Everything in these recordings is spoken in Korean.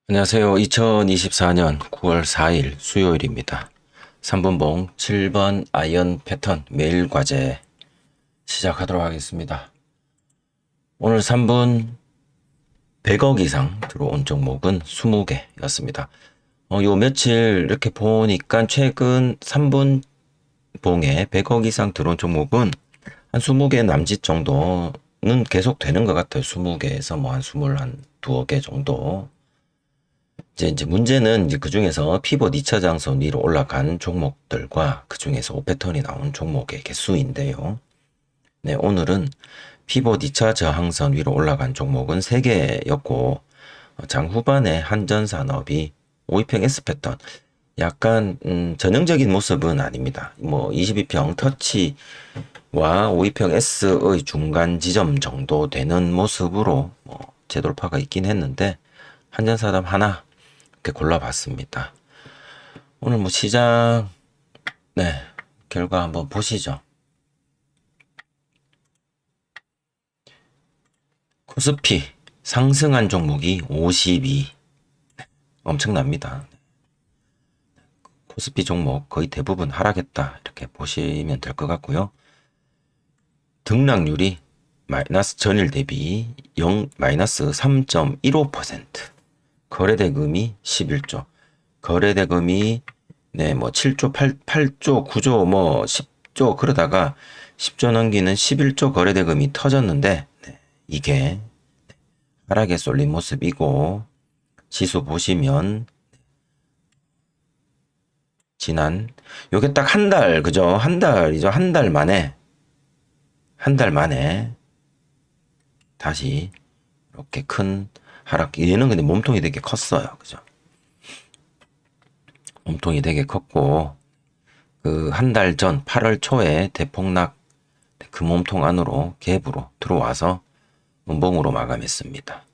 안녕하세요. 2024년 9월 4일 수요일입니다. 3분봉 7번 아이언 패턴 매일 과제 시작하도록 하겠습니다. 오늘 3분 100억 이상 들어온 종목은 20개였습니다. 요 며칠 이렇게 보니까 최근 3분 봉에 100억 이상 들어온 종목은 한 20개 남짓 정도는 계속 되는 것 같아요. 20개에서 뭐 한 22개 개 정도. 이제 문제는 이제 그 중에서 피봇 2차 장선 위로 올라간 종목들과 그 중에서 5패턴이 나온 종목의 개수인데요. 네, 오늘은 피봇 2차 저항선 위로 올라간 종목은 3개였고, 장 후반에 한전산업이 5위평 S패턴, 약간, 전형적인 모습은 아닙니다. 뭐, 22평 터치와 5위평 S의 중간 지점 정도 되는 모습으로 재돌파가 있긴 했는데, 한전산업 하나, 이렇게 골라봤습니다. 오늘 뭐 시장 결과 한번 보시죠. 코스피 상승한 종목이 52, 엄청납니다. 코스피 종목 거의 대부분 하락했다 이렇게 보시면 될 것 같고요. 등락률이 마이너스 전일 대비 마이너스 3.15%, 거래대금이 11조, 거래대금이 뭐 7조, 8조, 9조, 뭐 10조 그러다가 10조 넘기는 11조 거래대금이 터졌는데 이게 하락에 쏠린 모습이고, 지수 보시면 지난 요게 딱 한 달, 그죠? 한 달이죠. 한 달 만에 다시 이렇게 큰 하락. 얘는 근데 몸통이 되게 컸어요. 그죠? 몸통이 되게 컸고, 그 한 달 전 8월 초에 대폭락 그 몸통 안으로 갭으로 들어와서 음봉으로 마감했습니다.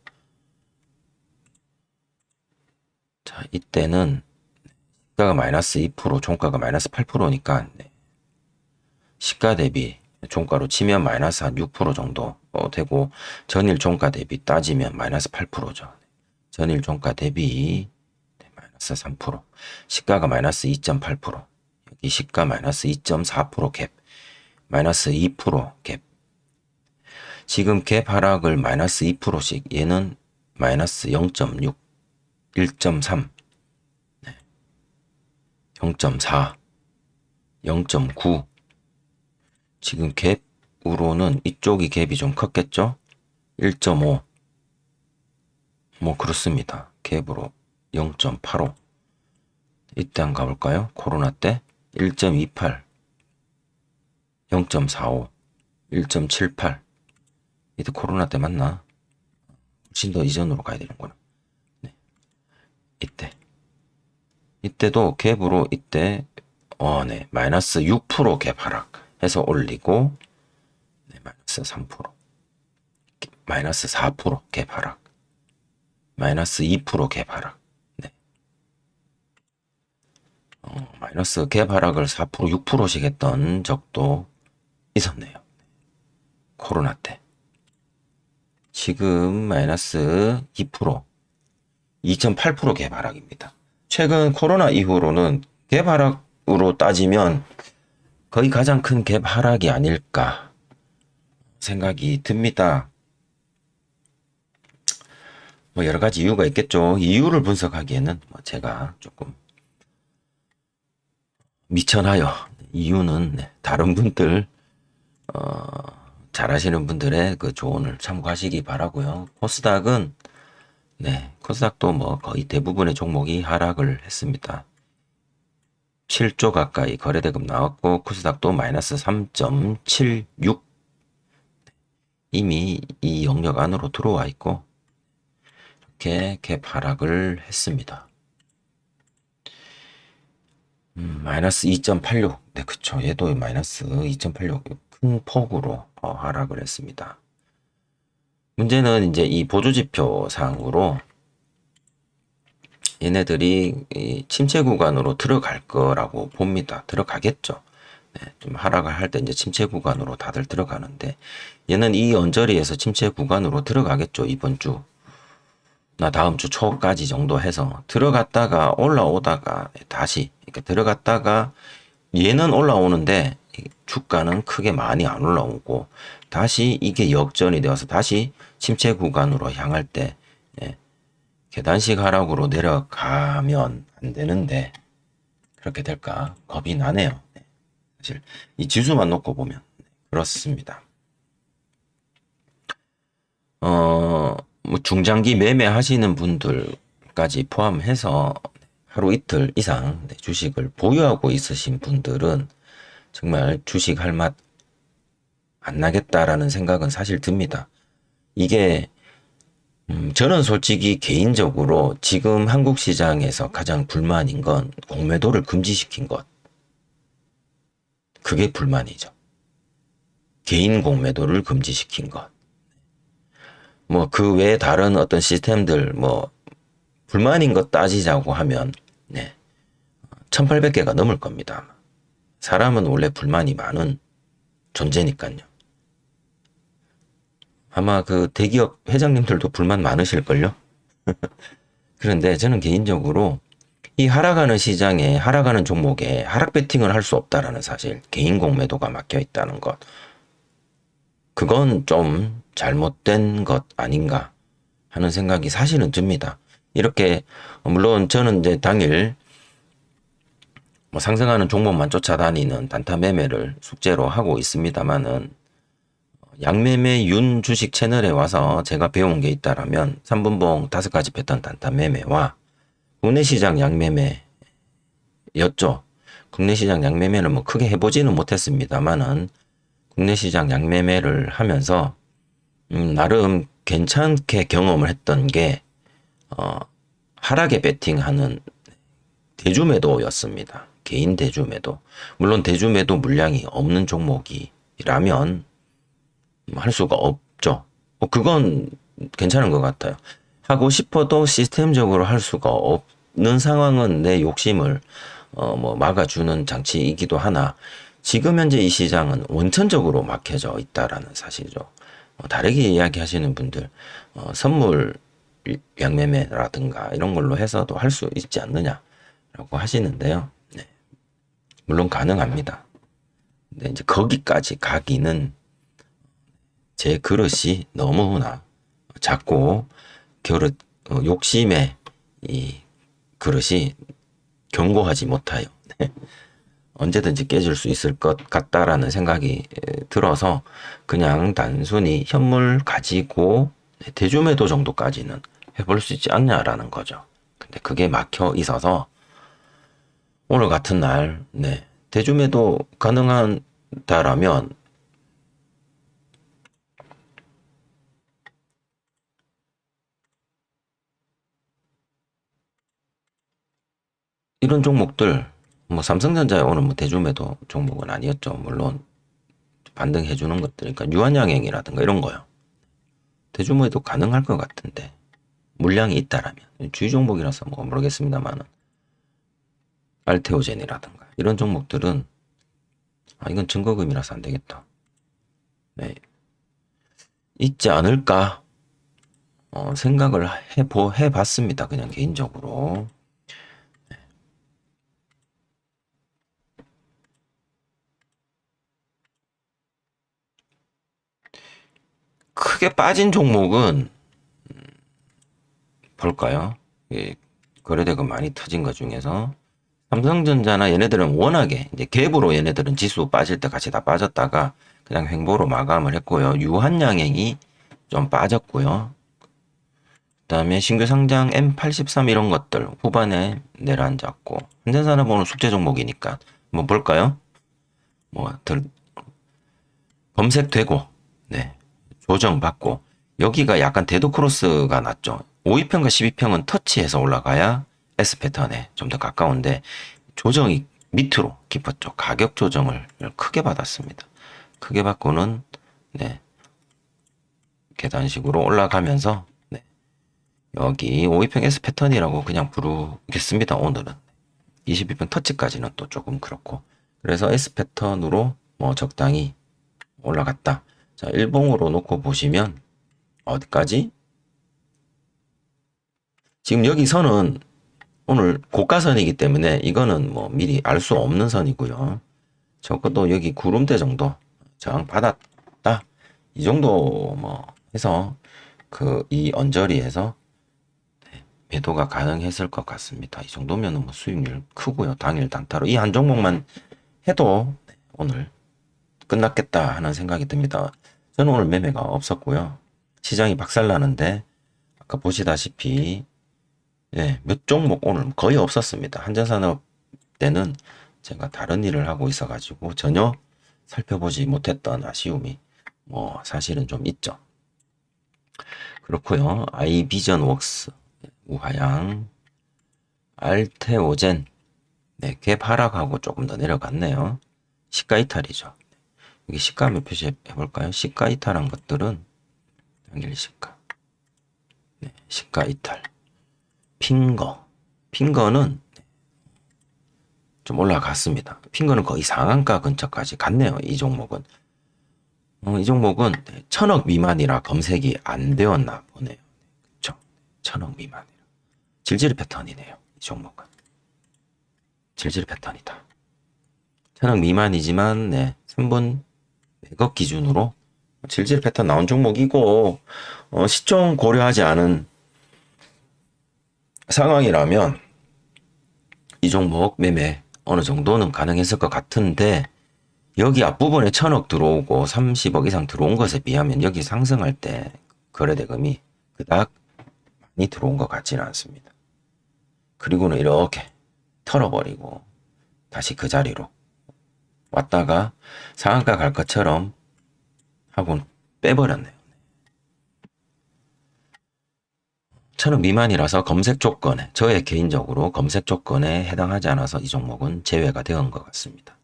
자, 이때는 시가가 마이너스 2%, 종가가 마이너스 8%니까 시가 대비 종가로 치면 마이너스 한 6% 정도 되고, 전일 종가 대비 따지면 마이너스 8%죠. 전일 종가 대비 마이너스 3%, 시가가 마이너스 2.8%, 여기 시가 마이너스 2.4% 갭, 마이너스 2% 갭. 지금 갭 하락을 마이너스 2%씩, 얘는 마이너스 0.6, 1.3, 0.4, 0.9, 지금 갭으로는 이쪽이 갭이 좀 컸겠죠? 1.5. 뭐 그렇습니다. 갭으로 0.85. 이때 한번 가볼까요? 코로나 때 1.28, 0.45, 1.78. 이때 코로나 때 맞나? 훨씬 더 이전으로 가야 되는구나. 네. 이때도 갭으로 이때 네, 마이너스 6% 갭 하락 해서 올리고, 네, 마이너스 3%, 마이너스 4% 갭 하락, 마이너스 2% 갭 하락. 네. 마이너스 갭 하락을 4%, 6%씩 했던 적도 있었네요. 코로나 때. 지금 마이너스 2%, 2.8% 갭 하락입니다. 최근 코로나 이후로는 갭 하락으로 따지면 거의 가장 큰 갭 하락이 아닐까 생각이 듭니다. 뭐 여러 가지 이유가 있겠죠. 이유를 분석하기에는 뭐 제가 조금 미천하여, 이유는 네, 다른 분들 잘 아시는 분들의 그 조언을 참고하시기 바라고요. 코스닥은 네, 코스닥도 뭐 거의 대부분의 종목이 하락을 했습니다. 7조 가까이 거래대금 나왔고, 코스닥도 마이너스 3.76. 이미 이 영역 안으로 들어와 있고, 이렇게 갭 하락을 했습니다. 마이너스 2.86. 네, 그쵸. 얘도 마이너스 2.86. 큰 폭으로 하락을 했습니다. 문제는 이제 이 보조지표 상으로 얘네들이 이 침체 구간으로 들어갈 거라고 봅니다. 들어가겠죠. 네, 좀 하락을 할 때 이제 침체 구간으로 다들 들어가는데, 얘는 이 언저리에서 침체 구간으로 들어가겠죠. 이번 주 나 다음 주 초까지 정도 해서 들어갔다가 올라오다가 다시 이렇게 들어갔다가, 얘는 올라오는데 주가는 크게 많이 안 올라오고, 다시 이게 역전이 되어서 다시 침체 구간으로 향할 때 계단식 하락으로 내려가면 안 되는데 그렇게 될까 겁이 나네요. 사실 이 지수만 놓고 보면 그렇습니다. 뭐 중장기 매매 하시는 분들까지 포함해서 하루 이틀 이상 주식을 보유하고 있으신 분들은 정말 주식 할 맛 안 나겠다라는 생각은 사실 듭니다. 이게 저는 솔직히 개인적으로 지금 한국 시장에서 가장 불만인 건 공매도를 금지시킨 것. 그게 불만이죠. 개인 공매도를 금지시킨 것. 뭐 그 외에 다른 어떤 시스템들 뭐 불만인 것 따지자고 하면 네, 1800개가 넘을 겁니다. 사람은 원래 불만이 많은 존재니까요. 아마 그 대기업 회장님들도 불만 많으실걸요? 그런데 저는 개인적으로 이 하락하는 시장에, 하락하는 종목에 하락 베팅을 할 수 없다라는 사실, 개인 공매도가 막혀 있다는 것, 그건 좀 잘못된 것 아닌가 하는 생각이 사실은 듭니다. 이렇게 물론 저는 이제 당일 뭐 상승하는 종목만 쫓아다니는 단타 매매를 숙제로 하고 있습니다만은, 양매매 윤 주식 채널에 와서 제가 배운 게 있다라면 3분봉 5가지 패턴 단타 매매와 국내 시장 양매매였죠. 국내 시장 양매매는 뭐 크게 해보지는 못했습니다만은 국내 시장 양매매를 하면서 나름 괜찮게 경험을 했던 게 하락에 베팅하는 대주매도였습니다. 개인 대주매도. 물론 대주매도 물량이 없는 종목이라면 할 수가 없죠. 그건 괜찮은 것 같아요. 하고 싶어도 시스템적으로 할 수가 없는 상황은 내 욕심을 뭐 막아주는 장치이기도 하나, 지금 현재 이 시장은 원천적으로 막혀져 있다라는 사실이죠. 다르게 이야기하시는 분들 선물 양매매라든가 이런 걸로 해서도 할 수 있지 않느냐라고 하시는데요. 네. 물론 가능합니다. 근데 이제 거기까지 가기는 제 그릇이 너무나 작고 욕심의 이 그릇이 견고하지 못해요. 언제든지 깨질 수 있을 것 같다라는 생각이 들어서 그냥 단순히 현물 가지고 대주매도 정도까지는 해볼 수 있지 않냐라는 거죠. 근데 그게 막혀 있어서 오늘 같은 날, 네, 대주매도 가능하다라면 이런 종목들, 뭐 삼성전자에 오늘 뭐 대주매도 종목은 아니었죠. 물론 반등해 주는 것들, 그러니까 유한양행이라든가 이런 거요. 대주매도 가능할 것 같은데 물량이 있다라면 주의 종목이라서 뭐 모르겠습니다만은 알테오젠이라든가 이런 종목들은 이건 증거금이라서 안 되겠다. 네, 있지 않을까 생각을 해봤습니다. 그냥 개인적으로. 크게 빠진 종목은 볼까요? 예, 거래대금 많이 터진 것 중에서 삼성전자나 얘네들은 워낙에 이제 갭으로 얘네들은 지수 빠질 때 같이 다 빠졌다가 그냥 횡보로 마감을 했고요. 유한양행이 좀 빠졌고요. 그다음에 신규 상장 M83 이런 것들 후반에 내려앉았고 현대산업은 숙제 종목이니까 뭐 볼까요? 검색되고 네, 조정받고 여기가 약간 데드 크로스가 났죠. 5위평과 12평은 터치해서 올라가야 S 패턴에 좀 더 가까운데 조정이 밑으로 깊었죠. 가격 조정을 크게 받았습니다. 크게 받고는 네, 계단식으로 올라가면서 네, 여기 5위평 S 패턴이라고 그냥 부르겠습니다. 오늘은 22평 터치까지는 또 조금 그렇고 그래서 S 패턴으로 뭐 적당히 올라갔다. 자, 일봉으로 놓고 보시면 어디까지? 지금 여기 선은 오늘 고가선이기 때문에 이거는 뭐 미리 알 수 없는 선이고요. 적어도 여기 구름대 정도 저항 받았다. 이 정도 뭐 해서 그 이 언저리에서 매도가 가능했을 것 같습니다. 이 정도면 뭐 수익률 크고요. 당일 단타로 이 한 종목만 해도 오늘 끝났겠다 하는 생각이 듭니다. 저는 오늘 매매가 없었고요. 시장이 박살나는데 아까 보시다시피 예, 몇 종목 오늘 거의 없었습니다. 한전산업 때는 제가 다른 일을 하고 있어가지고 전혀 살펴보지 못했던 아쉬움이 뭐 사실은 좀 있죠. 그렇고요. 아이비전웍스, 우하양, 알테오젠, 네, 갭 하락하고 조금 더 내려갔네요. 시가 이탈이죠. 여기 시가 한번 표시해 볼까요? 시가 이탈한 것들은 단길 시가, 네, 시가 이탈. 핑거는 좀 올라갔습니다. 핑거는 거의 상한가 근처까지 갔네요. 이 종목은. 이 종목은 1000억 미만이라 검색이 안 되었나 보네요. 그렇죠? 1000억 미만이라. 질질 패턴이네요. 이 종목은. 질질 패턴이다. 1000억 미만이지만 네, 3분 매각 기준으로 질질 패턴 나온 종목이고 시총 고려하지 않은 상황이라면 이 종목 매매 어느 정도는 가능했을 것 같은데 여기 앞부분에 1000억 들어오고 30억 이상 들어온 것에 비하면 여기 상승할 때 거래대금이 그닥 많이 들어온 것 같지는 않습니다. 그리고는 이렇게 털어버리고 다시 그 자리로 왔다가 상한가 갈 것처럼 하고 빼버렸네요. 1000억 미만이라서 검색 조건에 저의 개인적으로 검색 조건에 해당하지 않아서 이 종목은 제외가 되는 것 같습니다.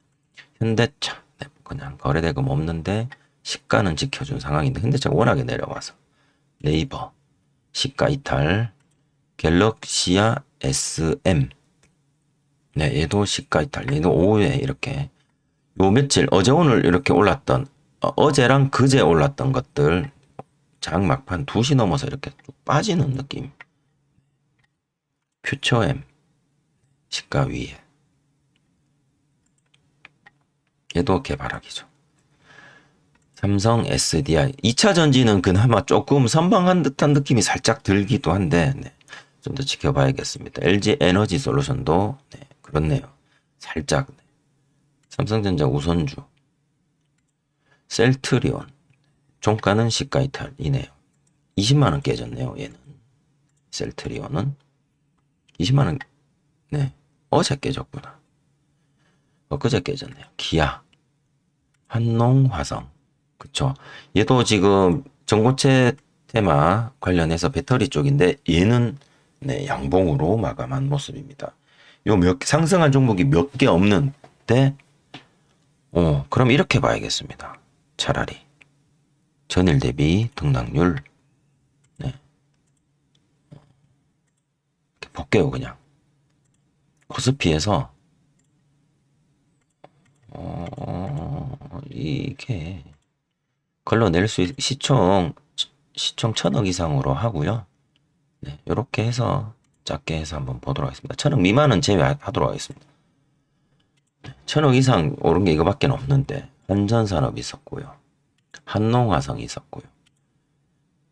현대차 네, 그냥 거래대금 없는데 시가는 지켜준 상황인데 현대차가 워낙에 내려와서 네이버 시가 이탈 갤럭시아 SM 네 얘도 시가 이탈 얘도 오후에 이렇게 요 며칠 어제 오늘 이렇게 올랐던 어제랑 그제 올랐던 것들 장 막판 2시 넘어서 이렇게 쭉 빠지는 느낌. 퓨처엠 시가 위에 얘도 개발하기죠. 삼성 SDI 2차 전지는 그나마 조금 선방한 듯한 느낌이 살짝 들기도 한데 네, 좀 더 지켜봐야겠습니다. LG 에너지 솔루션도 네, 그렇네요. 살짝 삼성전자 우선주, 셀트리온, 종가는 시가 이탈이네요. 20만원 깨졌네요. 얘는 셀트리온은 20만원. 네, 어제 깨졌구나. 엊그제 깨졌네요. 기아, 한농화성, 그쵸. 얘도 지금 전고체 테마 관련해서 배터리 쪽인데 얘는 네, 양봉으로 마감한 모습입니다. 요 상승한 종목이 몇 개 없는데 그럼 이렇게 봐야겠습니다. 차라리 전일 대비 등락률 네. 볼게요. 그냥 코스피에서 이게 걸러낼 수 시총 1000억 이상으로 하고요. 네, 이렇게 해서 작게 해서 한번 보도록 하겠습니다. 1000억 미만은 제외하도록 하겠습니다. 1000억 이상 오른 게 이거밖에 없는데 한전산업이 있었고요. 한농화성이 있었고요.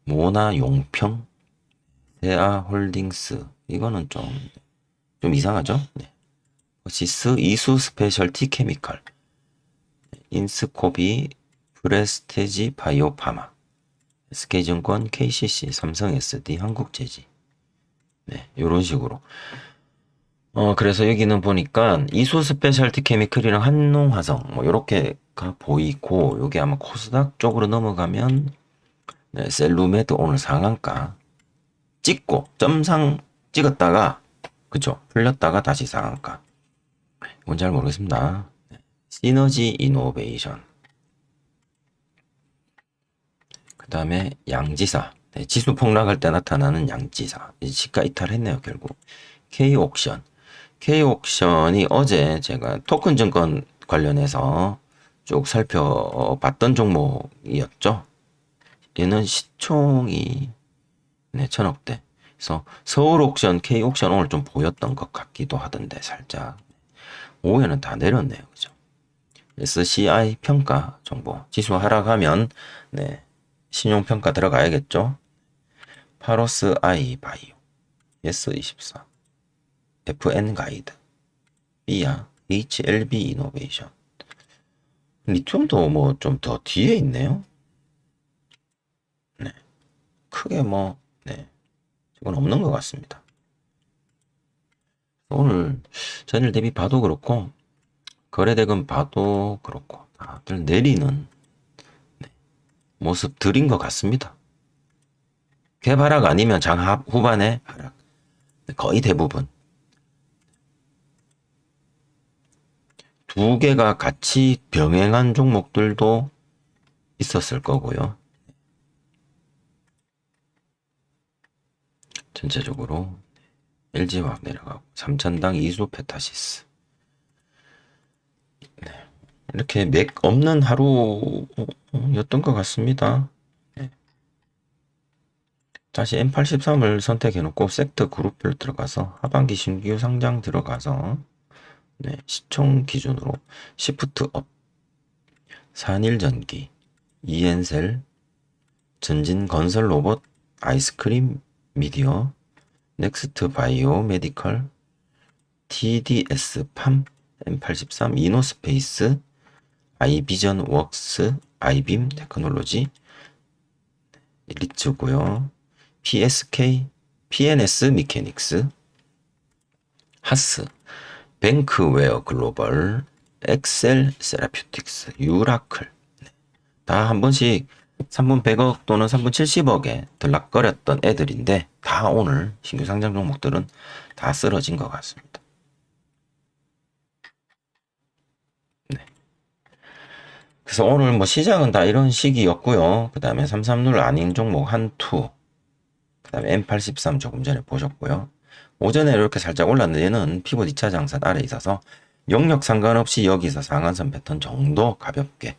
모나용평, 세아홀딩스 이거는 좀 이상하죠? 네. 버시스, 이수 스페셜티 케미컬, 인스코비, 프레스테지 바이오파마, SK증권, KCC, 삼성 SD, 한국제지. 네, 요런 식으로. 그래서 여기는 보니까 이수 스페셜티 케미컬이랑 한농화성 뭐 요렇게가 보이고 요게 아마 코스닥 쪽으로 넘어가면 네, 셀루메드 오늘 상한가 찍고 점상 찍었다가 그쵸 풀렸다가 다시 상한가. 이건 잘 모르겠습니다. 네. 시너지 이노베이션, 그 다음에 양지사, 네, 지수 폭락할 때 나타나는 양지사, 시가 이탈했네요. 결국 K옥션이 어제 제가 토큰 증권 관련해서 쭉 살펴봤던 종목이었죠. 얘는 시총이 네, 1000억대. 그래서 서울옥션, K옥션 오늘 좀 보였던 것 같기도 하던데 살짝 오후에는 다 내렸네요. 그죠? SCI 평가 정보 지수 하락하면 네, 신용평가 들어가야겠죠. 파로스 아이 바이오, S24, FN 가이드, 비아, HLB 이노베이션. 리튬도 뭐 좀 더 뒤에 있네요. 네. 크게 네. 이건 없는 것 같습니다. 오늘 전일 대비 봐도 그렇고 거래대금 봐도 그렇고 다들 내리는 네. 모습들인 것 같습니다. 개발하락 아니면 장 후반에 하락. 거의 대부분. 두 개가 같이 병행한 종목들도 있었을 거고요. 전체적으로 LG화학 내려가고 삼천당 이수 페타시스. 네. 이렇게 맥 없는 하루였던 것 같습니다. 네. 다시 M83을 선택해놓고 섹터 그룹별 들어가서 하반기 신규 상장 들어가서 네, 시총 기준으로 시프트 업, 산일전기, 이엔셀, 전진건설 로봇, 아이스크림 미디어, 넥스트 바이오 메디컬, TDS 팜, M83, 이노스페이스, 아이비전 웍스, 아이빔 테크놀로지, 리츠고요. PSK, PNS 미케닉스, 하스, 뱅크웨어 글로벌, 엑셀 세라퓨틱스, 유라클. 다 한 번씩 3분 100억 또는 3분 70억에 들락거렸던 애들인데 다 오늘 신규 상장 종목들은 다 쓰러진 것 같습니다. 네. 그래서 오늘 뭐 시장은 다 이런 식이었고요. 그 다음에 330 아닌 종목 한투, 그 다음에 M83 조금 전에 보셨고요. 오전에 이렇게 살짝 올랐는데 얘는 피봇 2차 장산 아래 있어서 영역 상관없이 여기서 상한선 패턴 정도 가볍게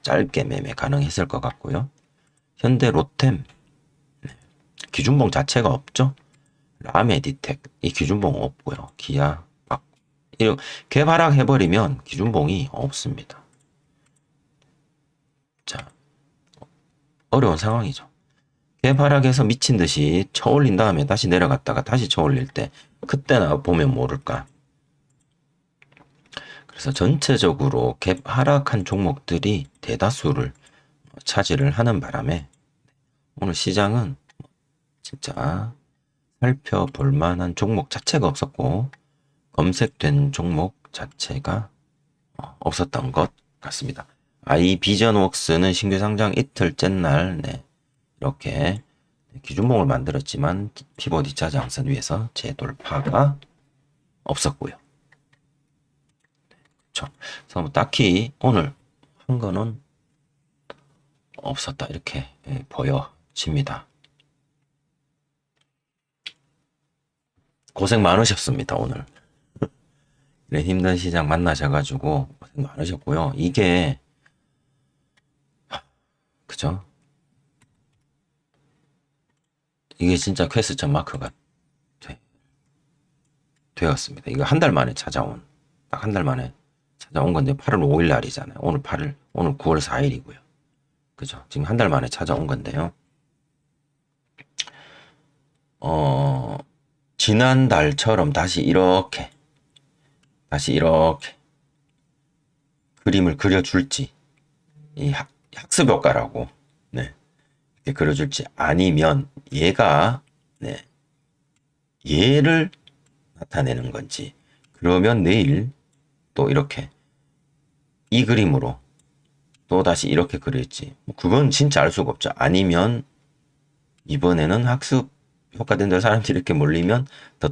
짧게 매매 가능했을 것 같고요. 현대 로템 기준봉 자체가 없죠. 라메디텍 이 기준봉 없고요. 기아 개발락 해버리면 기준봉이 없습니다. 자, 어려운 상황이죠. 개발락에서 미친 듯이 쳐올린 다음에 다시 내려갔다가 다시 쳐올릴 때 그때나 보면 모를까. 그래서 전체적으로 갭 하락한 종목들이 대다수를 차지를 하는 바람에 오늘 시장은 진짜 살펴볼 만한 종목 자체가 없었고 검색된 종목 자체가 없었던 것 같습니다. 아이비전웍스는 신규 상장 이틀째 날 이렇게 기준봉을 만들었지만 피봇 2차 장선 위에서 재돌파가 없었고요. 그렇죠. 그래서 뭐 딱히 오늘 한 거는 없었다 이렇게 보여집니다. 고생 많으셨습니다 오늘. 힘든 시장 만나셔가지고 고생 많으셨고요. 이게 그죠? 이게 진짜 퀘스천 마크가 되었습니다. 이거 한 달 만에 찾아온 딱 한 달 만에 찾아온 건데 8월 5일 날이잖아요. 오늘 9월 4일이고요. 그죠? 지금 한 달 만에 찾아온 건데요. 지난달처럼 다시 이렇게 그림을 그려줄지, 이 학습 효과라고, 이렇게 그려줄지, 아니면 얘가, 얘를 나타내는 건지, 그러면 내일 또 이렇게 이 그림으로 또 다시 이렇게 그릴지, 그건 진짜 알 수가 없죠. 아니면 이번에는 학습 효과된 대로 사람들이 이렇게 몰리면 더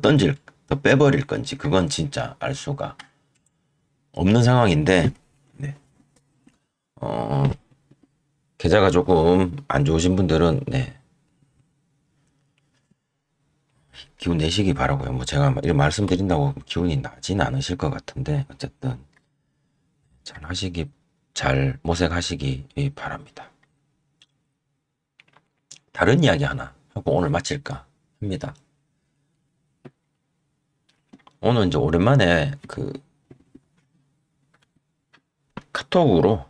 빼버릴 건지, 그건 진짜 알 수가 없는 상황인데, 계좌가 조금 안 좋으신 분들은, 기운 내시기 바라고요. 뭐 제가 이런 말씀드린다고 기운이 나진 않으실 것 같은데, 어쨌든, 잘 모색하시기 바랍니다. 다른 이야기 하나 하고 오늘 마칠까 합니다. 오늘 이제 오랜만에 카톡으로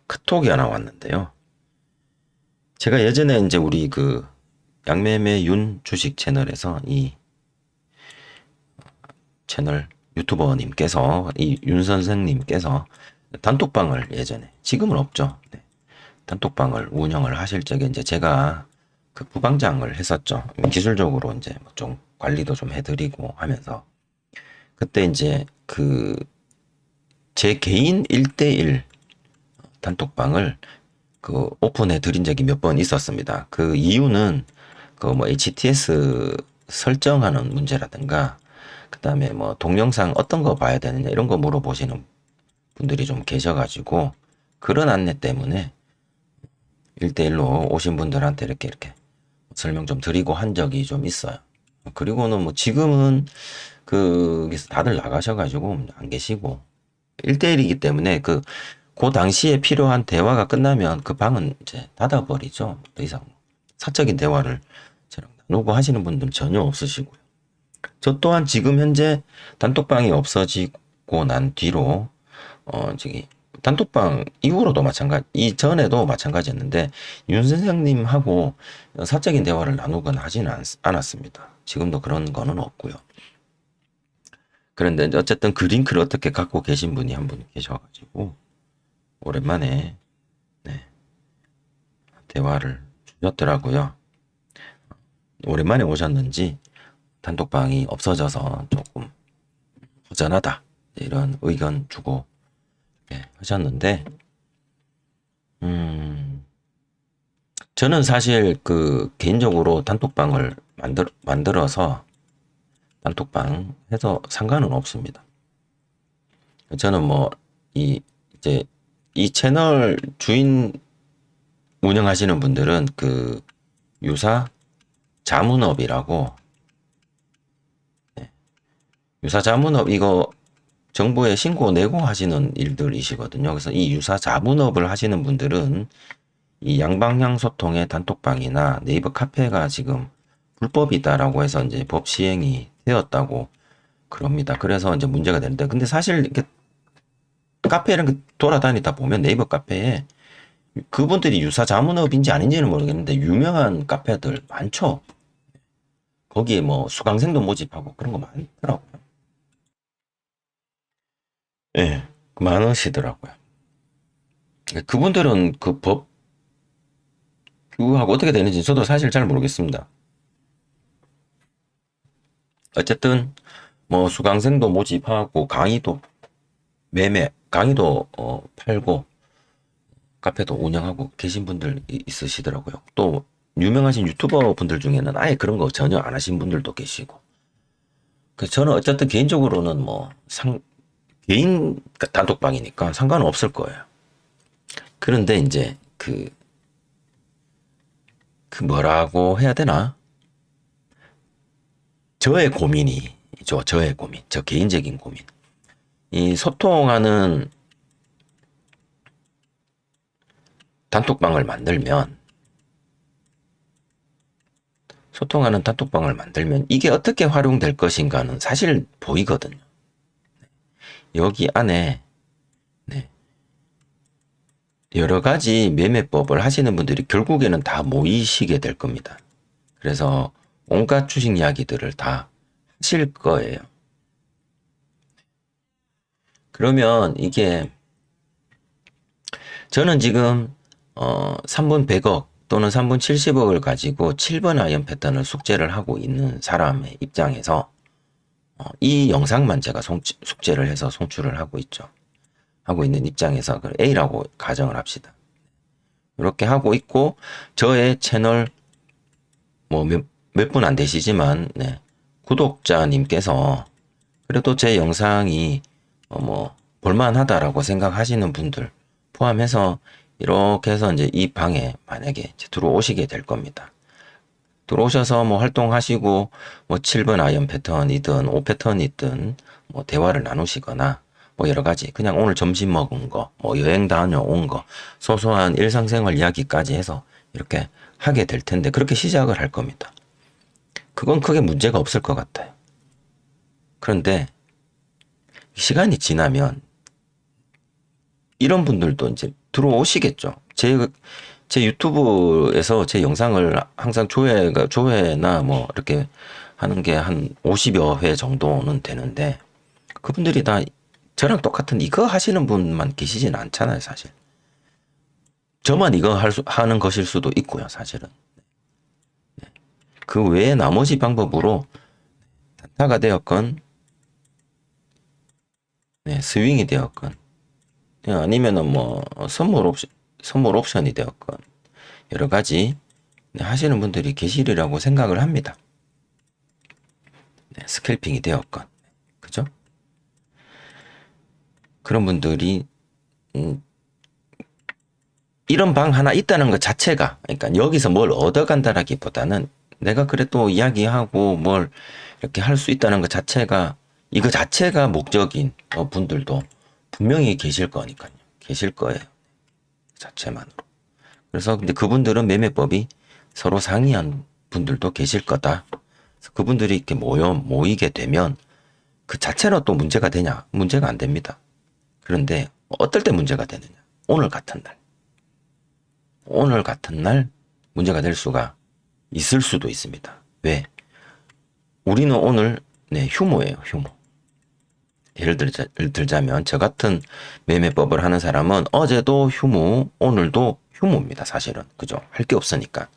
카톡이 하나 왔는데요. 제가 예전에 이제 우리 양매매 윤 주식 채널에서 이 채널 유튜버님께서 이 윤 선생님께서 단톡방을 예전에, 지금은 없죠. 단톡방을 운영을 하실 적에 이제 제가 부방장을 했었죠. 기술적으로 이제 좀 관리도 좀 해드리고 하면서, 그때 이제 제 개인 1대1 단톡방을 오픈해 드린 적이 몇 번 있었습니다. 그 이유는 HTS 설정하는 문제라든가, 그 다음에 동영상 어떤 거 봐야 되느냐 이런 거 물어보시는 분들이 좀 계셔가지고, 그런 안내 때문에 1대1로 오신 분들한테 이렇게 설명 좀 드리고 한 적이 좀 있어요. 그리고는 지금은 거기서 다들 나가셔가지고 안 계시고 1대1이기 때문에 그 당시에 필요한 대화가 끝나면 그 방은 이제 닫아버리죠. 더 이상 사적인 대화를 저랑 나누고 하시는 분들 전혀 없으시고요. 저 또한 지금 현재 단톡방이 없어지고 난 뒤로 단톡방 이후로도 이전에도 마찬가지였는데 윤 선생님하고 사적인 대화를 나누거나 하지는 않았습니다. 지금도 그런 거는 없고요. 그런데 어쨌든 그 링크를 어떻게 갖고 계신 분이 한 분 계셔가지고 오랜만에 대화를 주셨더라고요. 오랜만에 오셨는지 단톡방이 없어져서 조금 허전하다 이런 의견 주고 하셨는데, 저는 사실 개인적으로 단톡방을 만들어서 단톡방 해서 상관은 없습니다. 저는 이제 이 채널 주인 운영하시는 분들은 유사 자문업이라고, 유사 자문업 이거 정부에 신고 내고 하시는 일들이시거든요. 그래서 이 유사 자문업을 하시는 분들은 이 양방향 소통의 단톡방이나 네이버 카페가 지금 불법이다라고 해서 이제 법 시행이 되었다고 그럽니다. 그래서 이제 문제가 되는데, 근데 사실 이렇게 카페를 돌아다니다 보면 네이버 카페에 그분들이 유사 자문업인지 아닌지는 모르겠는데 유명한 카페들 많죠. 거기에 수강생도 모집하고 그런 거 많더라고요. 예, 많으시더라고요. 그분들은 그 법, 그거하고 어떻게 되는지 저도 사실 잘 모르겠습니다. 어쨌든, 뭐, 수강생도 모집하고, 강의도 강의도, 팔고, 카페도 운영하고 계신 분들 있으시더라고요. 또, 유명하신 유튜버 분들 중에는 아예 그런 거 전혀 안 하신 분들도 계시고. 저는 어쨌든 개인적으로는 뭐, 개인 단톡방이니까 상관은 없을 거예요. 그런데 이제, 뭐라고 해야 되나? 저의 고민이죠. 저의 고민. 저 개인적인 고민. 이 단톡방을 만들면, 소통하는 단톡방을 만들면 이게 어떻게 활용될 것인가는 사실 보이거든요. 여기 안에, 네, 여러 가지 매매법을 하시는 분들이 결국에는 다 모이시게 될 겁니다. 그래서 온갖 주식 이야기들을 다 하실 거예요. 그러면 이게 저는 지금 3분 100억 또는 3분 70억을 가지고 7번 아이언 패턴을 숙제를 하고 있는 사람의 입장에서 이 영상만 제가 숙제를 해서 송출을 하고 있죠. 하고 있는 입장에서 A라고 가정을 합시다. 이렇게 하고 있고 저의 채널 뭐 몇 분 안 되시지만 네, 구독자님께서 그래도 제 영상이 뭐 볼만하다라고 생각하시는 분들 포함해서 이렇게 해서 이제 이 방에 만약에 들어오시게 될 겁니다. 들어오셔서 뭐 활동하시고 뭐 7번 아이언 패턴이든 5 패턴이든 뭐 대화를 나누시거나 뭐 여러 가지 그냥 오늘 점심 먹은 거, 뭐 여행 다녀온 거, 소소한 일상생활 이야기까지 해서 이렇게 하게 될 텐데 그렇게 시작을 할 겁니다. 그건 크게 문제가 없을 것 같아요. 그런데 시간이 지나면 이런 분들도 이제 들어오시겠죠. 제 유튜브에서 제 영상을 항상 조회나 뭐 이렇게 하는 게 한 50여 회 정도는 되는데 그분들이 다 저랑 똑같은 이거 하시는 분만 계시진 않잖아요, 사실. 저만 이거 하는 것일 수도 있고요, 사실은. 그 외에 나머지 방법으로 단타가 되었건, 네, 스윙이 되었건, 아니면은 뭐 선물 옵션이 되었건 여러 가지 네, 하시는 분들이 계시리라고 생각을 합니다. 네, 스캘핑이 되었건, 그죠? 그런 분들이 이런 방 하나 있다는 것 자체가, 그러니까 여기서 뭘 얻어간다라기보다는 내가 그래도 이야기하고 뭘 이렇게 할 수 있다는 것 자체가, 이거 자체가 목적인 분들도 분명히 계실 거니까요. 계실 거예요. 자체만으로. 그래서 근데 그분들은 매매법이 서로 상이한 분들도 계실 거다. 그분들이 이렇게 모이게 되면 그 자체로 또 문제가 되냐? 문제가 안 됩니다. 그런데 어떨 때 문제가 되느냐? 오늘 같은 날 문제가 될 수가 있을 수도 있습니다. 왜? 우리는 오늘 네, 휴무예요, 휴무. 예를 들자면 저 같은 매매법을 하는 사람은 어제도 휴무, 오늘도 휴무입니다. 사실은. 그죠? 할 게 없으니까.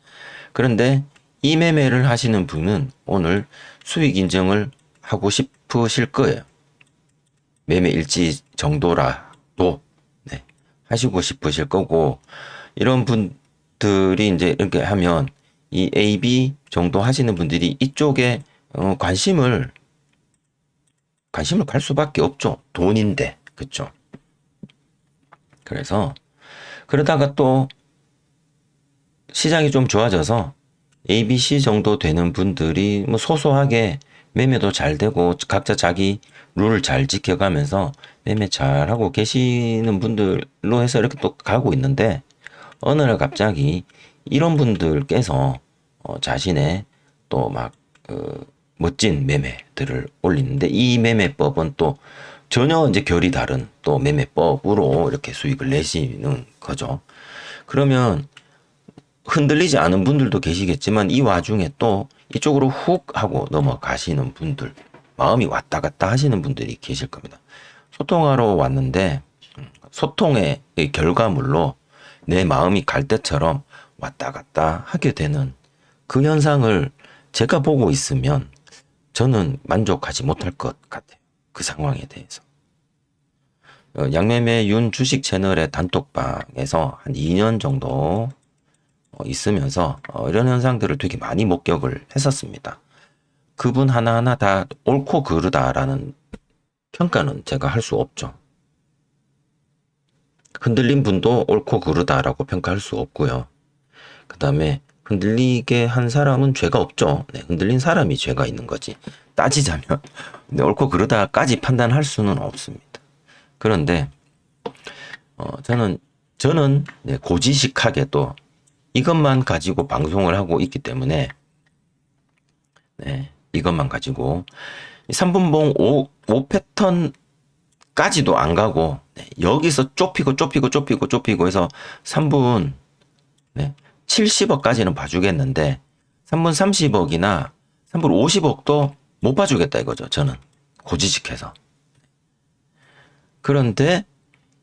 그런데 이 매매를 하시는 분은 오늘 수익 인정을 하고 싶으실 거예요. 매매 일지 정도라도 네, 하시고 싶으실 거고 이런 분들이 이제 이렇게 하면 이 A, B 정도 하시는 분들이 이쪽에 관심을 갈 수밖에 없죠. 돈인데. 그쵸? 그래서 그러다가 또 시장이 좀 좋아져서 A, B, C 정도 되는 분들이 뭐 소소하게 매매도 잘 되고 각자 자기 룰을 잘 지켜가면서 매매 잘하고 계시는 분들로 해서 이렇게 또 가고 있는데 어느 날 갑자기 이런 분들께서 자신의 또 막 멋진 매매들을 올리는데 이 매매법은 또 전혀 이제 결이 다른 또 매매법으로 이렇게 수익을 내시는 거죠. 그러면 흔들리지 않은 분들도 계시겠지만 이 와중에 또 이쪽으로 훅 하고 넘어가시는 분들, 마음이 왔다 갔다 하시는 분들이 계실 겁니다. 소통하러 왔는데 소통의 이 결과물로 내 마음이 갈 때처럼 왔다 갔다 하게 되는 그 현상을 제가 보고 있으면 저는 만족하지 못할 것 같아요. 그 상황에 대해서. 양매매 윤 주식 채널의 단톡방에서 한 2년 정도 있으면서 이런 현상들을 되게 많이 목격을 했었습니다. 그분 하나하나 다 옳고 그르다라는 평가는 제가 할 수 없죠. 흔들린 분도 옳고 그르다라고 평가할 수 없고요. 그 다음에 흔들리게 한 사람은 죄가 없죠. 네, 흔들린 사람이 죄가 있는 거지. 따지자면 근데 옳고 그르다까지 판단할 수는 없습니다. 그런데 저는 네, 고지식하게도 이것만 가지고 방송을 하고 있기 때문에 네, 이것만 가지고 3분봉 5 패턴까지도 안 가고 네, 여기서 좁히고 해서 3분 네, 70억까지는 봐주겠는데 3분 30억이나 3분 50억도 못 봐주겠다 이거죠. 저는 고지식해서. 그런데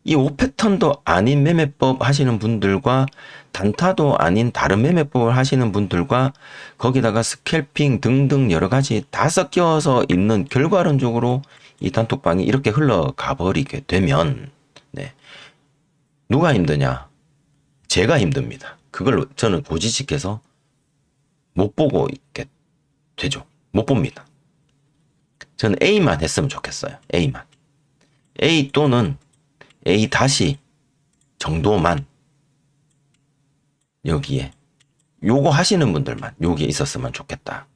이 5패턴도 아닌 매매법 하시는 분들과 단타도 아닌 다른 매매법을 하시는 분들과 거기다가 스캘핑 등등 여러 가지 다 섞여서 있는 결과론적으로 이 단톡방이 이렇게 흘러가 버리게 되면 네. 누가 힘드냐? 제가 힘듭니다. 그걸 저는 고지식해서 못 보고 있게 되죠. 못 봅니다. 저는 A만 했으면 좋겠어요. A만. A 또는 A 다시 정도만 여기에 요거 하시는 분들만 여기에 있었으면 좋겠다.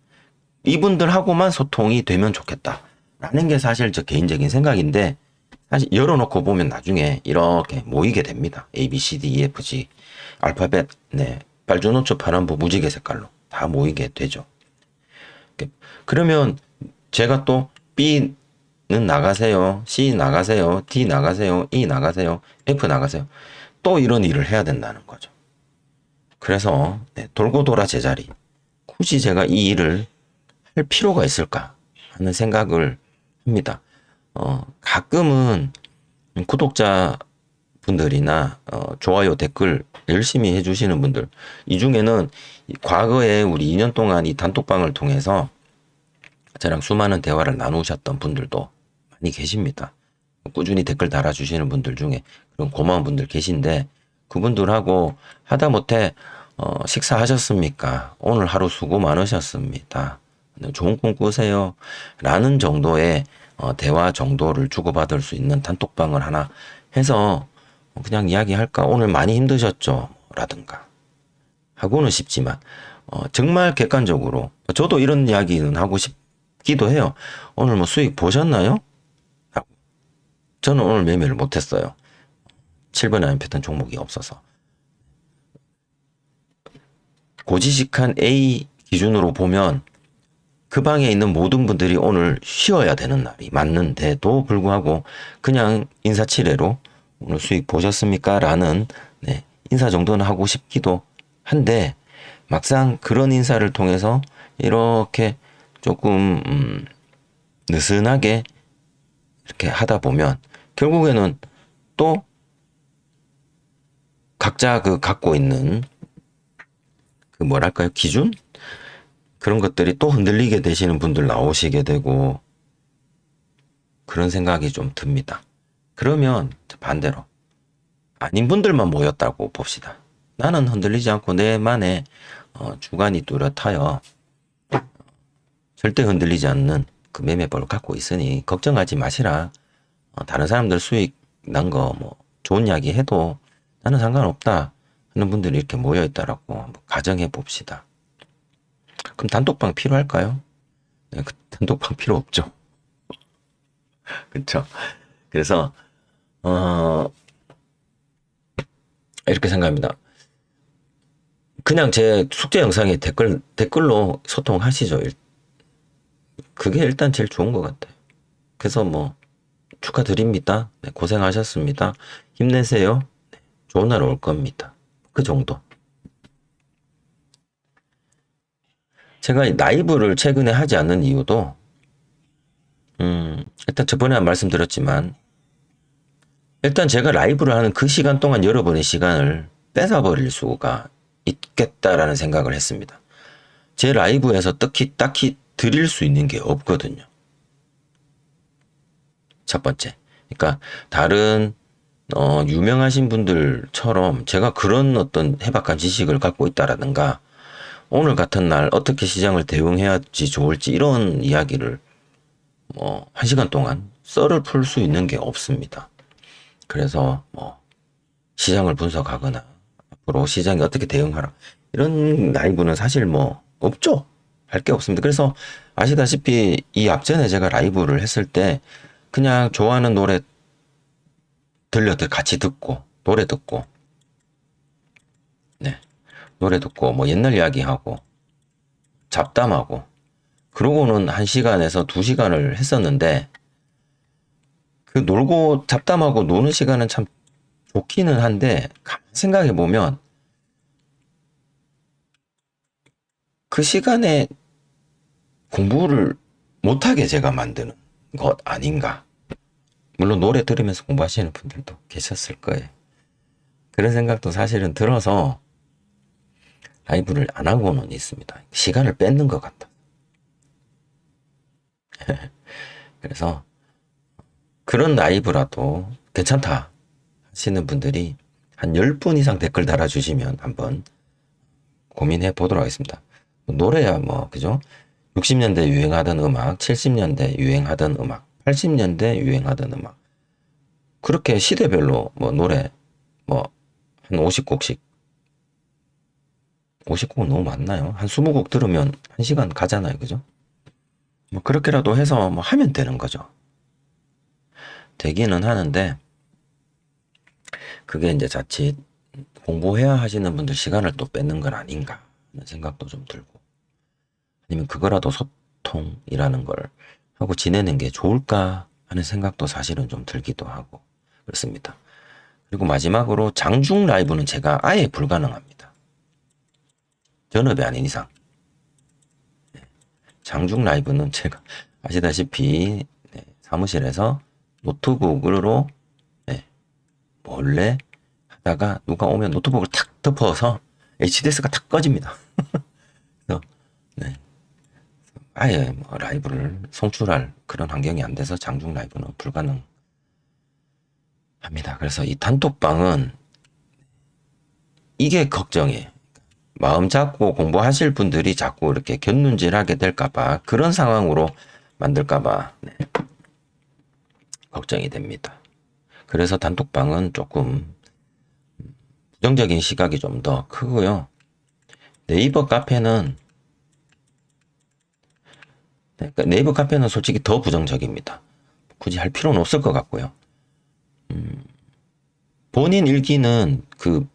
이분들하고만 소통이 되면 좋겠다. 라는 게 사실 저 개인적인 생각인데 사실 열어놓고 보면 나중에 이렇게 모이게 됩니다. A, B, C, D, E, F, G 알파벳 네 빨주노초 파란보 무지개 색깔로 다 모이게 되죠. 그러면 제가 또 B는 나가세요. C 나가세요. D 나가세요. E 나가세요. F 나가세요. 또 이런 일을 해야 된다는 거죠. 그래서 네, 돌고 돌아 제자리. 굳이 제가 이 일을 할 필요가 있을까 하는 생각을 합니다. 가끔은 구독자 분들이나 좋아요 댓글 열심히 해주시는 분들 이 중에는 과거에 우리 2년 동안 이 단톡방을 통해서 저랑 수많은 대화를 나누셨던 분들도 많이 계십니다. 꾸준히 댓글 달아주시는 분들 중에 그런 고마운 분들 계신데 그분들하고 하다못해 식사하셨습니까? 오늘 하루 수고 많으셨습니다. 좋은 꿈 꾸세요. 라는 정도의 대화 정도를 주고받을 수 있는 단톡방을 하나 해서 그냥 이야기할까? 오늘 많이 힘드셨죠? 라든가 하고는 싶지만 정말 객관적으로 저도 이런 이야기는 하고 싶기도 해요. 오늘 뭐 수익 보셨나요? 저는 오늘 매매를 못했어요. 7번 아이언 패턴 종목이 없어서. 고지식한 A 기준으로 보면 그 방에 있는 모든 분들이 오늘 쉬어야 되는 날이 맞는데도 불구하고 그냥 인사치레로 오늘 수익 보셨습니까? 라는 네, 인사 정도는 하고 싶기도 한데 막상 그런 인사를 통해서 이렇게 조금 느슨하게 이렇게 하다 보면 결국에는 또 각자 그 갖고 있는 그 뭐랄까요 기준 그런 것들이 또 흔들리게 되시는 분들 나오시게 되고 그런 생각이 좀 듭니다. 그러면 반대로 아닌 분들만 모였다고 봅시다. 나는 흔들리지 않고 내만의 주관이 뚜렷하여 절대 흔들리지 않는 그 매매법을 갖고 있으니 걱정하지 마시라. 다른 사람들 수익 난 거 뭐 좋은 이야기 해도 나는 상관없다 하는 분들이 이렇게 모여 있다라고 한번 가정해 봅시다. 그럼 단톡방 필요할까요? 네, 그 단톡방 필요 없죠. 그렇죠. 그래서 이렇게 생각합니다. 그냥 제 숙제 영상에 댓글로 소통하시죠. 그게 일단 제일 좋은 것 같아요. 그래서 뭐 축하드립니다. 네, 고생하셨습니다. 힘내세요. 네, 좋은 날 올 겁니다. 그 정도. 제가 라이브를 최근에 하지 않는 이유도 일단 저번에 말씀드렸지만 일단 제가 라이브를 하는 그 시간 동안 여러분의 시간을 뺏어버릴 수가 있겠다라는 생각을 했습니다. 제 라이브에서 딱히 드릴 수 있는 게 없거든요. 첫 번째. 그러니까 다른 유명하신 분들처럼 제가 그런 어떤 해박한 지식을 갖고 있다라든가 오늘 같은 날 어떻게 시장을 대응해야지 좋을지 이런 이야기를 뭐 1시간 동안 썰을 풀 수 있는 게 없습니다. 그래서 뭐 시장을 분석하거나 앞으로 시장이 어떻게 대응하라 이런 라이브는 사실 뭐 없죠. 할 게 없습니다. 그래서 아시다시피 이 앞전에 제가 라이브를 했을 때 그냥 좋아하는 노래 들려들 같이 듣고 노래 듣고 네 노래 듣고 뭐 옛날 이야기하고 잡담하고 그러고는 1시간에서 2시간을 했었는데 그 놀고 잡담하고 노는 시간은 참 좋기는 한데 생각해 보면 그 시간에 공부를 못하게 제가 만드는 것 아닌가. 물론 노래 들으면서 공부하시는 분들도 계셨을 거예요. 그런 생각도 사실은 들어서 라이브를 안 하고는 있습니다. 시간을 뺏는 것 같다. 그래서 그런 라이브라도 괜찮다 하시는 분들이 한 10분 이상 댓글 달아주시면 한번 고민해 보도록 하겠습니다. 노래야 뭐 그죠? 60년대 유행하던 음악, 70년대 유행하던 음악, 80년대 유행하던 음악 그렇게 시대별로 뭐 노래 뭐 한 50곡씩 50곡은 너무 많나요? 한 20곡 들으면 1시간 가잖아요. 그죠? 뭐 그렇게라도 해서 뭐 하면 되는 거죠. 되기는 하는데 그게 이제 자칫 공부해야 하시는 분들 시간을 또 뺏는 건 아닌가 하는 생각도 좀 들고 아니면 그거라도 소통이라는 걸 하고 지내는 게 좋을까 하는 생각도 사실은 좀 들기도 하고 그렇습니다. 그리고 마지막으로 장중 라이브는 제가 아예 불가능합니다. 전업이 아닌 이상. 장중 라이브는 제가 아시다시피 사무실에서 노트북으로 몰래 하다가 누가 오면 노트북을 탁 덮어서 HDS가 탁 꺼집니다. 그래서 아예 뭐 라이브를 송출할 그런 환경이 안 돼서 장중 라이브는 불가능합니다. 그래서 이 단톡방은 이게 걱정이에요. 마음 잡고 공부하실 분들이 자꾸 이렇게 곁눈질하게 될까봐 그런 상황으로 만들까봐 걱정이 됩니다. 그래서 단톡방은 조금 부정적인 시각이 좀 더 크고요. 네이버 카페는 솔직히 더 부정적입니다. 굳이 할 필요는 없을 것 같고요. 본인 일기는 그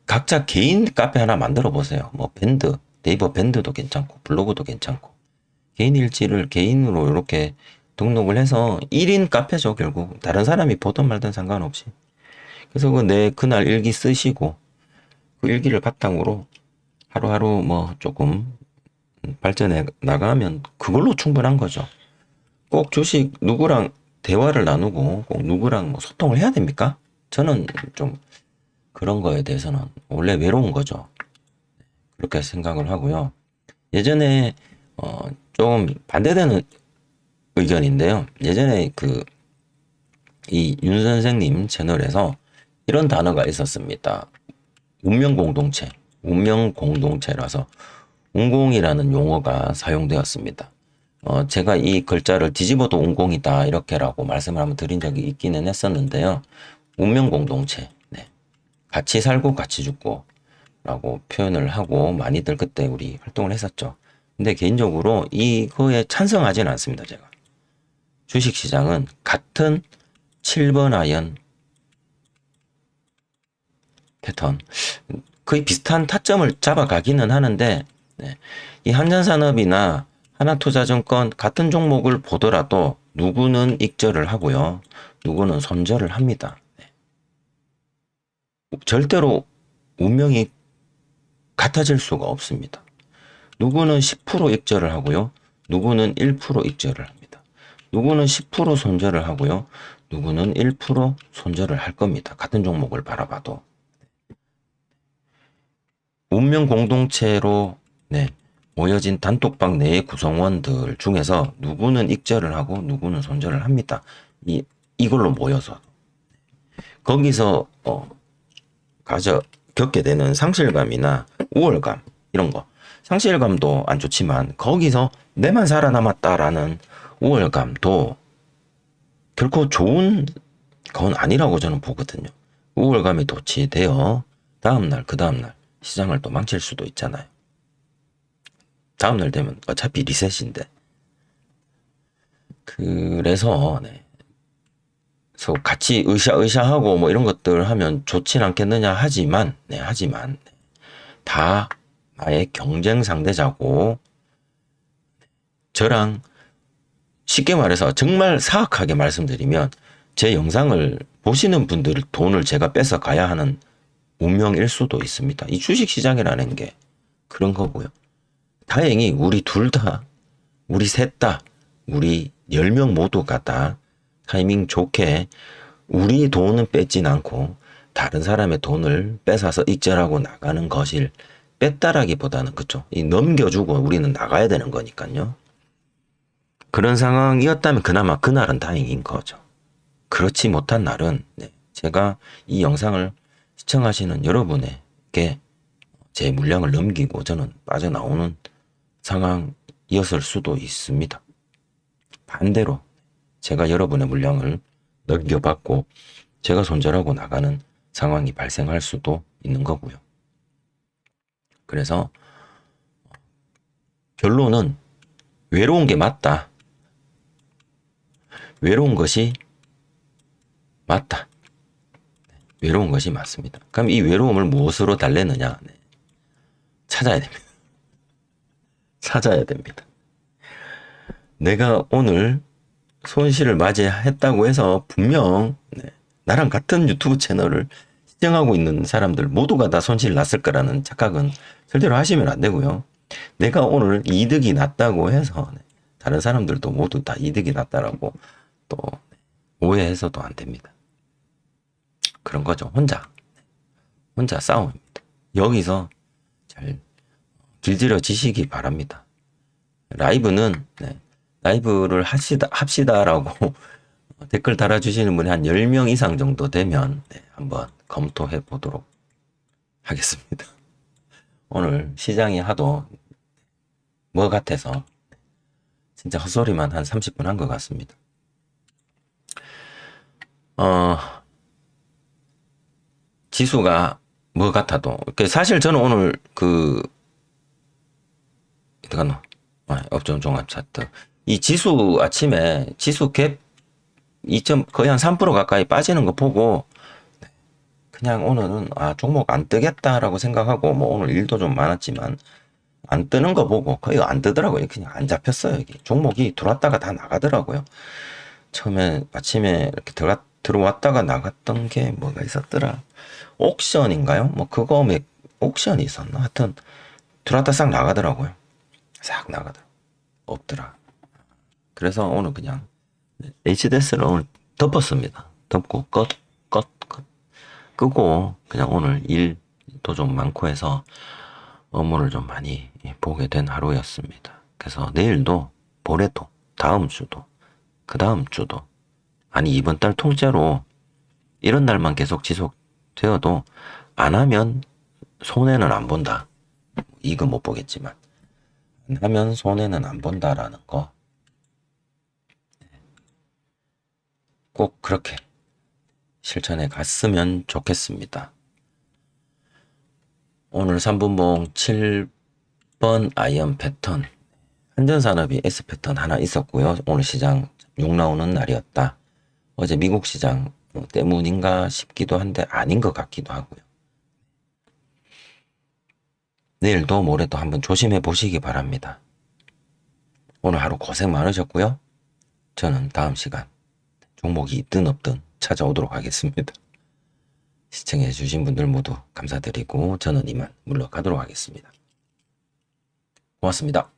각자 개인 카페 하나 만들어 보세요. 뭐 밴드, 네이버 밴드도 괜찮고 블로그도 괜찮고 개인 일지를 개인으로 이렇게 등록을 해서 1인 카페죠. 결국 다른 사람이 보든 말든 상관없이. 그래서 그날 일기 쓰시고 그 일기를 바탕으로 하루하루 뭐 조금 발전해 나가면 그걸로 충분한 거죠. 꼭 주식 누구랑 대화를 나누고 꼭 누구랑 뭐 소통을 해야 됩니까? 저는 좀 그런 거에 대해서는 원래 외로운 거죠. 그렇게 생각을 하고요. 예전에 좀 반대되는 의견인데요. 예전에 이 윤 선생님 채널에서 이런 단어가 있었습니다. 운명 공동체. 운명 공동체라서 운공이라는 용어가 사용되었습니다. 제가 이 글자를 뒤집어도 운공이다 이렇게라고 말씀을 한번 드린 적이 있기는 했었는데요. 운명 공동체. 같이 살고 같이 죽고 라고 표현을 하고 많이들 그때 우리 활동을 했었죠. 근데 개인적으로 이거에 찬성하지는 않습니다. 제가 주식시장은 같은 7번 아이언 패턴 거의 비슷한 타점을 잡아가기는 하는데 이 한전산업이나 하나투자증권 같은 종목을 보더라도 누구는 익절을 하고요. 누구는 손절을 합니다. 절대로 운명이 같아질 수가 없습니다. 누구는 10% 익절을 하고요. 누구는 1% 익절을 합니다. 누구는 10% 손절을 하고요. 누구는 1% 손절을 할 겁니다. 같은 종목을 바라봐도. 운명 공동체로 모여진 단톡방 내의 구성원들 중에서 누구는 익절을 하고 누구는 손절을 합니다. 이걸로 모여서 거기서 겪게 되는 상실감이나 우월감 이런 거, 상실감도 안 좋지만 거기서 내만 살아남았다라는 우월감도 결코 좋은 건 아니라고 저는 보거든요. 우월감이 도취되어 다음날 그 다음날 시장을 또 망칠 수도 있잖아요. 다음날 되면 어차피 리셋인데. 그래서 그래서 같이 으쌰으쌰하고 뭐 이런 것들 하면 좋진 않겠느냐 하지만 다 나의 경쟁 상대자고, 저랑 쉽게 말해서 정말 사악하게 말씀드리면 제 영상을 보시는 분들 돈을 제가 뺏어 가야 하는 운명일 수도 있습니다. 이 주식시장이라는 게 그런 거고요. 다행히 우리 둘 다, 우리 셋 다, 우리 10명 모두가 다 타이밍 좋게 우리 돈은 뺏진 않고 다른 사람의 돈을 뺏어서 익절하고 나가는 것일, 뺐다라기보다는 그쵸, 이 넘겨주고 우리는 나가야 되는 거니까요. 그런 상황이었다면 그나마 그날은 다행인 거죠. 그렇지 못한 날은 제가 이 영상을 시청하시는 여러분에게 제 물량을 넘기고 저는 빠져나오는 상황이었을 수도 있습니다. 반대로 제가 여러분의 물량을 넘겨받고 제가 손절하고 나가는 상황이 발생할 수도 있는 거고요. 그래서 결론은 외로운 게 맞다. 외로운 것이 맞다. 외로운 것이 맞습니다. 그럼 이 외로움을 무엇으로 달래느냐? 찾아야 됩니다. 찾아야 됩니다. 내가 오늘 손실을 맞이했다고 해서 분명 나랑 같은 유튜브 채널을 시청하고 있는 사람들 모두가 다 손실 났을 거라는 착각은 절대로 하시면 안 되고요. 내가 오늘 이득이 났다고 해서 다른 사람들도 모두 다 이득이 났다라고 또 오해해서도 안 됩니다. 그런 거죠. 혼자 싸움입니다. 여기서 잘 길들여지시기 바랍니다. 라이브는 라이브를 합시다라고 댓글 달아주시는 분이 한 10명 이상 정도 되면 한번 검토해 보도록 하겠습니다. 오늘 시장이 하도 뭐 같아서 진짜 헛소리만 한 30분 한 것 같습니다. 지수가 뭐 같아도 사실 저는 오늘 업종 종합 차트 이 지수 아침에 지수 갭 2점 거의 한 3% 가까이 빠지는 거 보고 그냥 오늘은 종목 안 뜨겠다라고 생각하고, 뭐 오늘 일도 좀 많았지만 안 뜨는 거 보고 거의 안 뜨더라고요. 그냥 안 잡혔어요. 여기 종목이 들어왔다가 다 나가더라고요. 처음에 아침에 이렇게 들어왔다가 나갔던 게 뭐가 있었더라. 옥션인가요? 뭐 그거 옥션이 있었나? 하여튼 들어왔다 싹 나가더라고요. 싹 나가더라고요. 없더라. 그래서 오늘 그냥 HDS를 오늘 덮었습니다. 덮고 끄고 그냥 오늘 일도 좀 많고 해서 업무를 좀 많이 보게 된 하루였습니다. 그래서 내일도 모레도 다음 주도 그 다음 주도 아니 이번 달 통째로 이런 날만 계속 지속되어도 안 하면 손해는 안 본다. 이거 못 보겠지만 안 하면 손해는 안 본다라는 거 꼭 그렇게 실천해 갔으면 좋겠습니다. 오늘 3분봉 7번 아이언 패턴, 한전산업이 S 패턴 하나 있었고요. 오늘 시장 욕 나오는 날이었다. 어제 미국 시장 때문인가 싶기도 한데 아닌 것 같기도 하고요. 내일도 모레도 한번 조심해 보시기 바랍니다. 오늘 하루 고생 많으셨고요. 저는 다음 시간 종목이 있든 없든 찾아오도록 하겠습니다. 시청해 주신 분들 모두 감사드리고 저는 이만 물러가도록 하겠습니다. 고맙습니다.